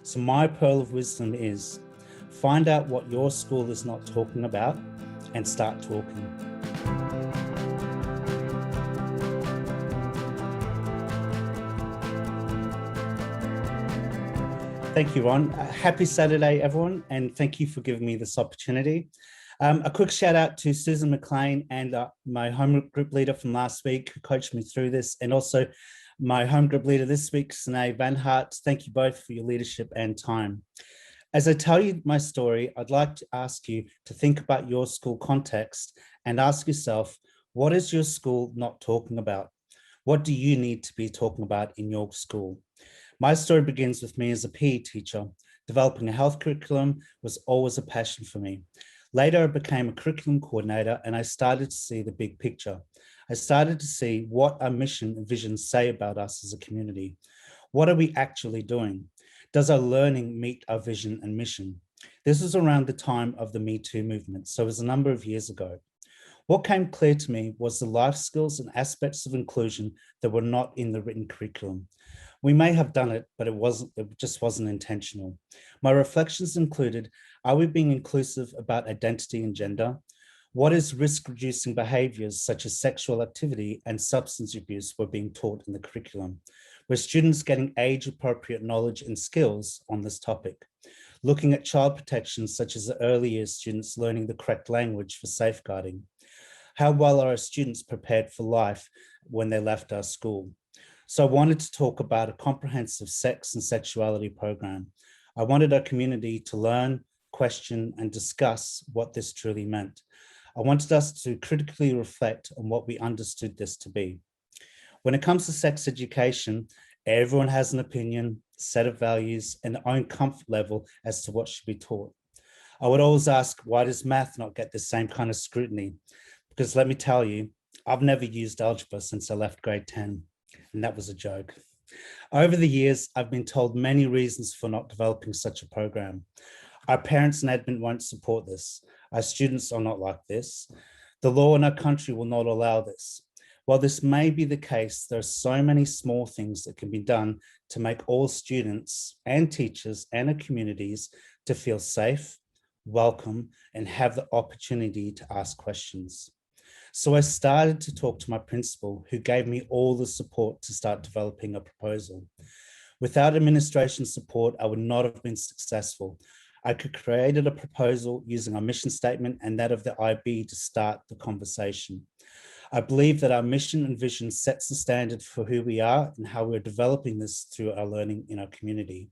So my pearl of wisdom is find out what your school is not talking about and start talking. Thank you, Ron. Happy Saturday, everyone, and thank you for giving me this opportunity. A quick shout out to Susan McLean and my home group leader from last week who coached me through this, and also my home group leader this week, Sine Van Hart. Thank you both for your leadership and time. As I tell you my story, I'd like to ask you to think about your school context and ask yourself, what is your school not talking about? What do you need to be talking about in your school? My story begins with me as a PE teacher. Developing a health curriculum was always a passion for me. Later, I became a curriculum coordinator and I started to see the big picture. I started to see what our mission and vision say about us as a community. What are we actually doing? Does our learning meet our vision and mission? This was around the time of the Me Too movement, so it was a number of years ago. What came clear to me was the life skills and aspects of inclusion that were not in the written curriculum. We may have done it, but it just wasn't intentional. My reflections included, are we being inclusive about identity and gender? What is risk-reducing behaviours such as sexual activity and substance abuse were being taught in the curriculum? Were students getting age-appropriate knowledge and skills on this topic? Looking at child protection, such as the early years students learning the correct language for safeguarding. How well are our students prepared for life when they left our school? So I wanted to talk about a comprehensive sex and sexuality program. I wanted our community to learn, question, and discuss what this truly meant. I wanted us to critically reflect on what we understood this to be. When it comes to sex education, everyone has an opinion, set of values, and their own comfort level as to what should be taught. I would always ask, why does math not get the same kind of scrutiny? Because let me tell you, I've never used algebra since I left grade 10. And that was a joke. Over the years, I've been told many reasons for not developing such a program. Our parents and admin won't support this. Our students are not like this. The law in our country will not allow this. While this may be the case, there are so many small things that can be done to make all students and teachers and our communities to feel safe, welcome, and have the opportunity to ask questions. So I started to talk to my principal, who gave me all the support to start developing a proposal. Without administration support, I would not have been successful. I could created a proposal using our mission statement and that of the IB to start the conversation. I believe that our mission and vision sets the standard for who we are and how we're developing this through our learning in our community.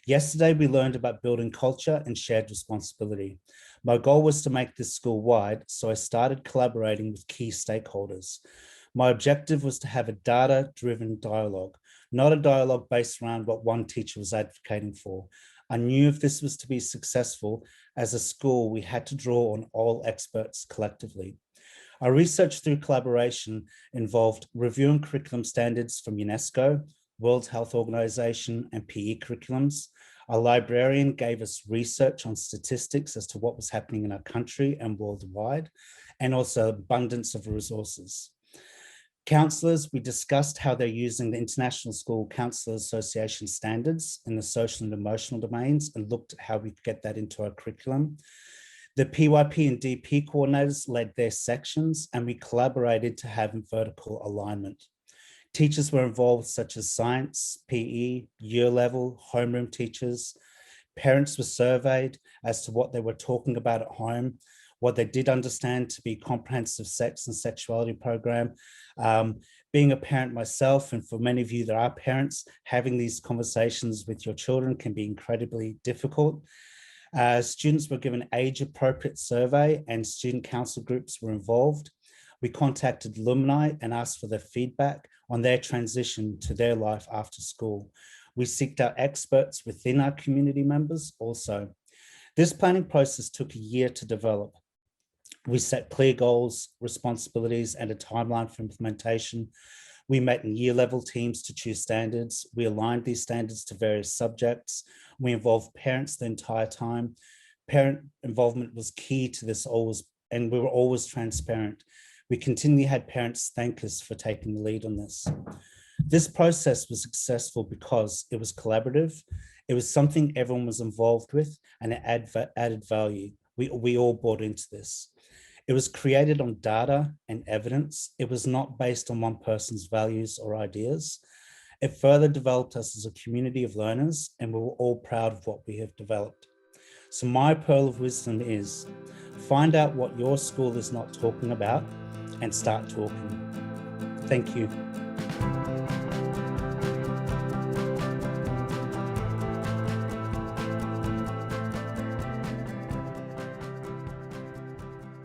Yesterday, we learned about building culture and shared responsibility. My goal was to make this school-wide, so I started collaborating with key stakeholders. My objective was to have a data-driven dialogue, not a dialogue based around what one teacher was advocating for. I knew if this was to be successful, as a school, we had to draw on all experts collectively. Our research through collaboration involved reviewing curriculum standards from UNESCO, World Health Organization, and PE curriculums. Our librarian gave us research on statistics as to what was happening in our country and worldwide, and also abundance of resources. Counsellors, we discussed how they're using the International School Counsellors Association standards in the social and emotional domains and looked at how we could get that into our curriculum. The PYP and DP coordinators led their sections and we collaborated to have vertical alignment. Teachers were involved, such as science, PE, year level, homeroom teachers. Parents were surveyed as to what they were talking about at home, what they did understand to be comprehensive sex and sexuality program. Being a parent myself, and for many of you that are parents, having these conversations with your children can be incredibly difficult. Students were given age-appropriate survey and student council groups were involved. We contacted alumni and asked for their feedback on their transition to their life after school. We sought out experts within our community members also. This planning process took a year to develop. We set clear goals, responsibilities, and a timeline for implementation. We met in year level teams to choose standards. We aligned these standards to various subjects. We involved parents the entire time. Parent involvement was key to this always, and we were always transparent. We continually had parents thank us for taking the lead on this. This process was successful because it was collaborative, It was something everyone was involved with, and it added value. We all bought into this. It was created on data and evidence. It was not based on one person's values or ideas. It further developed us as a community of learners, and we were all proud of what we have developed. So my pearl of wisdom is, find out what your school is not talking about and start talking. Thank you.